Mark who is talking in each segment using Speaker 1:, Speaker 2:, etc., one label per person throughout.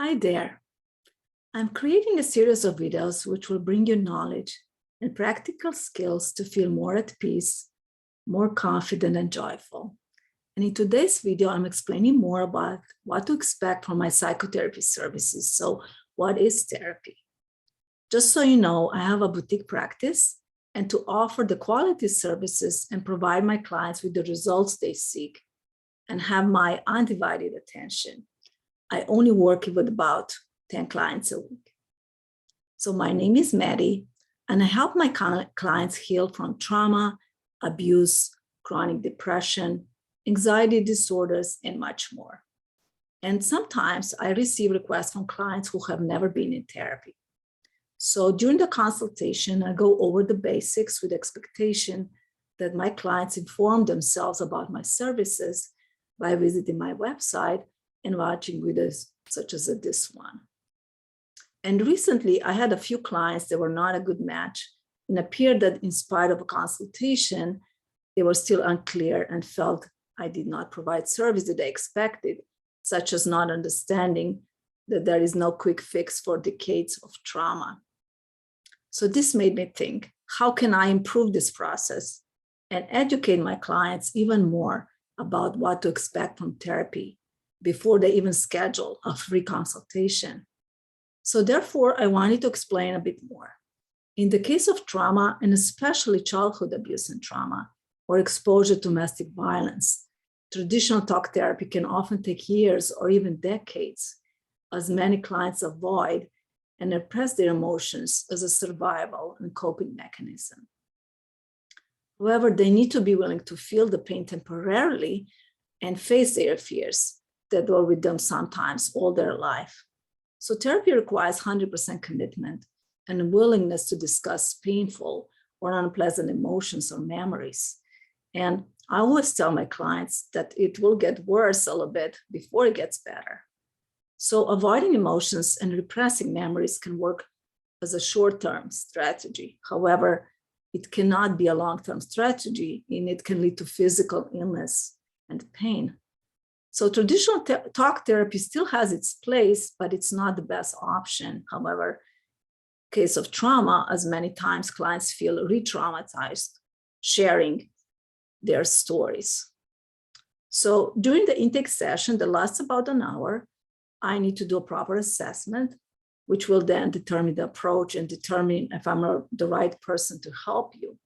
Speaker 1: Hi there. I'm creating a series of videos which will bring you knowledge and practical skills to feel more at peace, more confident and joyful. And in today's video, I'm explaining more about what to expect from my psychotherapy services. So what is therapy? Just so you know, I have a boutique practice, and to offer the quality services and provide my clients with the results they seek and have my undivided attention, I only work with about 10 clients a week. So my name is Matty, and I help my clients heal from trauma, abuse, chronic depression, anxiety disorders, and much more. And sometimes I receive requests from clients who have never been in therapy. So during the consultation, I go over the basics with expectation that my clients inform themselves about my services by visiting my website and watching videos such as this one. And recently, I had a few clients that were not a good match, and appeared that in spite of a consultation, they were still unclear and felt I did not provide service that they expected, such as not understanding that there is no quick fix for decades of trauma. So this made me think, how can I improve this process and educate my clients even more about what to expect from therapy before they even schedule a free consultation? So therefore, I wanted to explain a bit more. In the case of trauma, and especially childhood abuse and trauma, or exposure to domestic violence, traditional talk therapy can often take years or even decades, as many clients avoid and repress their emotions as a survival and coping mechanism. However, they need to be willing to feel the pain temporarily and face their fears that were with them sometimes all their life. So therapy requires 100% commitment and a willingness to discuss painful or unpleasant emotions or memories. And I always tell my clients that it will get worse a little bit before it gets better. So avoiding emotions and repressing memories can work as a short-term strategy. However, it cannot be a long-term strategy, and it can lead to physical illness and pain. So traditional talk therapy still has its place, but it's not the best option. However, case of trauma, as many times clients feel re-traumatized sharing their stories. So during the intake session that lasts about an hour, I need to do a proper assessment, which will then determine the approach and determine if I'm the right person to help you.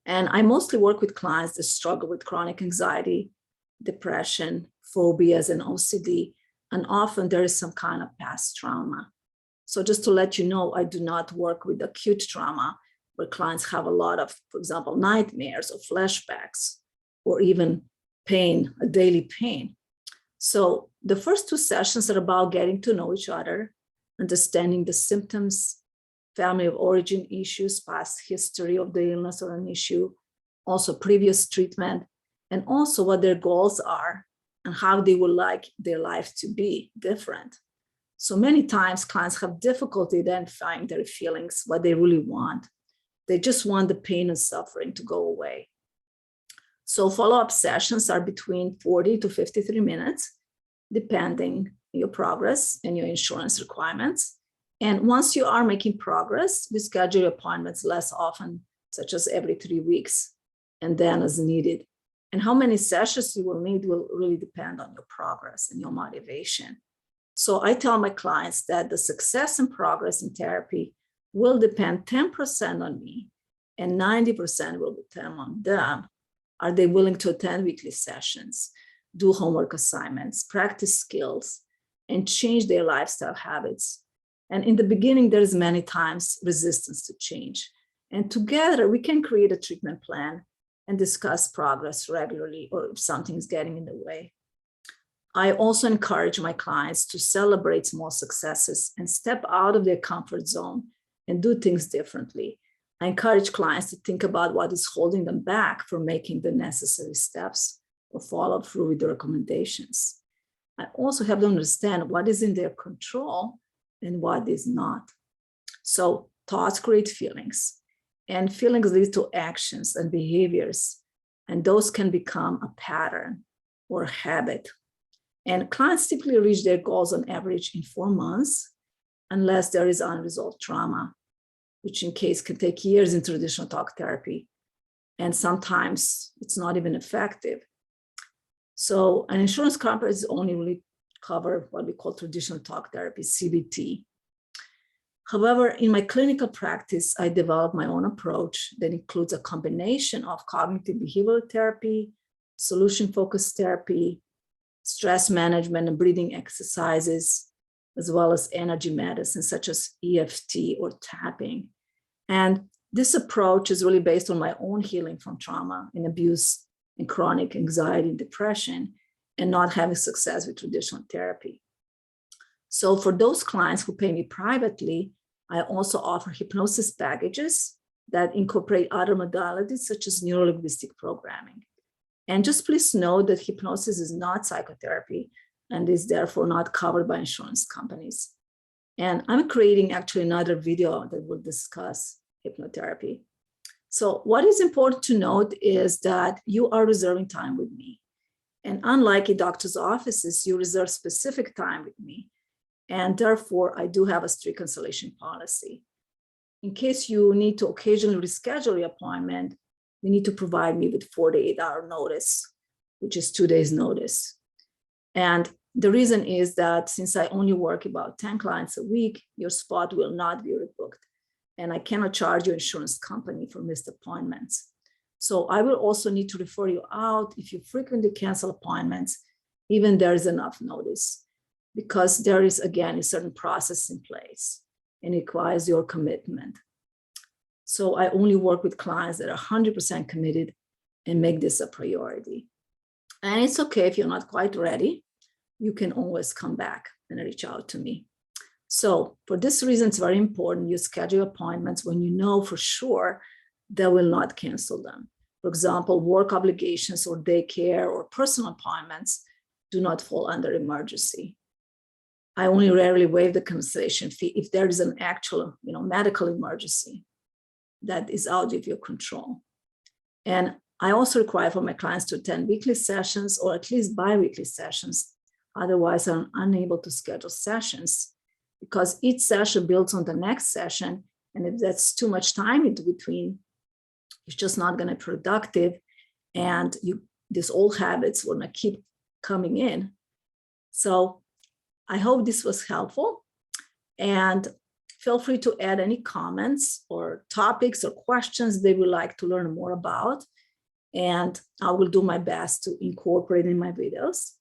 Speaker 1: And I mostly work with clients that struggle with chronic anxiety, depression, phobias, and OCD, and often there is some kind of past trauma. So just to let you know, I do not work with acute trauma where clients have a lot of, for example, nightmares or flashbacks, or even pain, a daily pain. So the first two sessions are about getting to know each other, understanding the symptoms, family of origin issues, past history of the illness or an issue, also previous treatment, and also what their goals are and how they would like their life to be different. So many times clients have difficulty identifying their feelings, what they really want. They just want the pain and suffering to go away. So follow-up sessions are between 40 to 53 minutes, depending on your progress and your insurance requirements. And once you are making progress, we schedule appointments less often, such as every 3 weeks, and then as needed. And how many sessions you will need will really depend on your progress and your motivation. So I tell my clients that the success and progress in therapy will depend 10% on me and 90% will depend on them. Are they willing to attend weekly sessions, do homework assignments, practice skills, and change their lifestyle habits? And in the beginning, there's many times resistance to change. And together we can create a treatment plan and discuss progress regularly, or if something's getting in the way. I also encourage my clients to celebrate small successes and step out of their comfort zone and do things differently. I encourage clients to think about what is holding them back from making the necessary steps or follow through with the recommendations. I also help them understand what is in their control and what is not. So thoughts create feelings, and feelings lead to actions and behaviors, and those can become a pattern or a habit. And clients typically reach their goals on average in 4 months, unless there is unresolved trauma, which in case can take years in traditional talk therapy. And sometimes it's not even effective. So an insurance company is only really cover what we call traditional talk therapy, CBT. However, in my clinical practice, I developed my own approach that includes a combination of cognitive behavioral therapy, solution-focused therapy, stress management and breathing exercises, as well as energy medicine such as EFT or tapping. And this approach is really based on my own healing from trauma and abuse and chronic anxiety and depression, and not having success with traditional therapy. So for those clients who pay me privately, I also offer hypnosis packages that incorporate other modalities such as neurolinguistic programming. And just please know that hypnosis is not psychotherapy and is therefore not covered by insurance companies. And I'm creating actually another video that will discuss hypnotherapy. So what is important to note is that you are reserving time with me. And unlike in doctor's offices, you reserve specific time with me. And therefore, I do have a strict cancellation policy. In case you need to occasionally reschedule your appointment, you need to provide me with 48-hour notice, which is 2 days notice. And the reason is that since I only work about 10 clients a week, your spot will not be rebooked. And I cannot charge your insurance company for missed appointments. So I will also need to refer you out if you frequently cancel appointments, even there is enough notice, because there is, again, a certain process in place and it requires your commitment. So I only work with clients that are 100% committed and make this a priority. And it's okay if you're not quite ready, you can always come back and reach out to me. So for this reason, it's very important you schedule appointments when you know for sure they will not cancel them. For example, work obligations or daycare or personal appointments do not fall under emergency. I only rarely waive the cancellation fee if there is an actual, medical emergency that is out of your control. And I also require for my clients to attend weekly sessions or at least bi-weekly sessions. Otherwise, I'm unable to schedule sessions because each session builds on the next session. And if that's too much time in between, it's just not going to be productive. And these old habits will not keep coming in. So I hope this was helpful. And feel free to add any comments or topics or questions they would like to learn more about. And I will do my best to incorporate in my videos.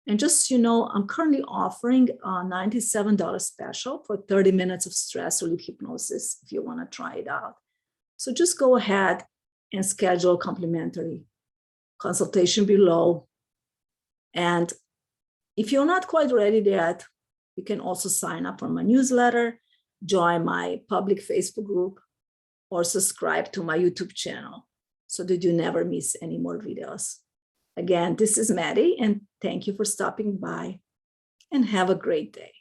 Speaker 1: And just so you know, I'm currently offering a $97 special for 30 minutes of stress relief hypnosis if you want to try it out. So just go ahead and schedule a complimentary consultation below. And if you're not quite ready yet, you can also sign up for my newsletter, join my public Facebook group, or subscribe to my YouTube channel so that you never miss any more videos. Again, this is Matty, and thank you for stopping by, and have a great day.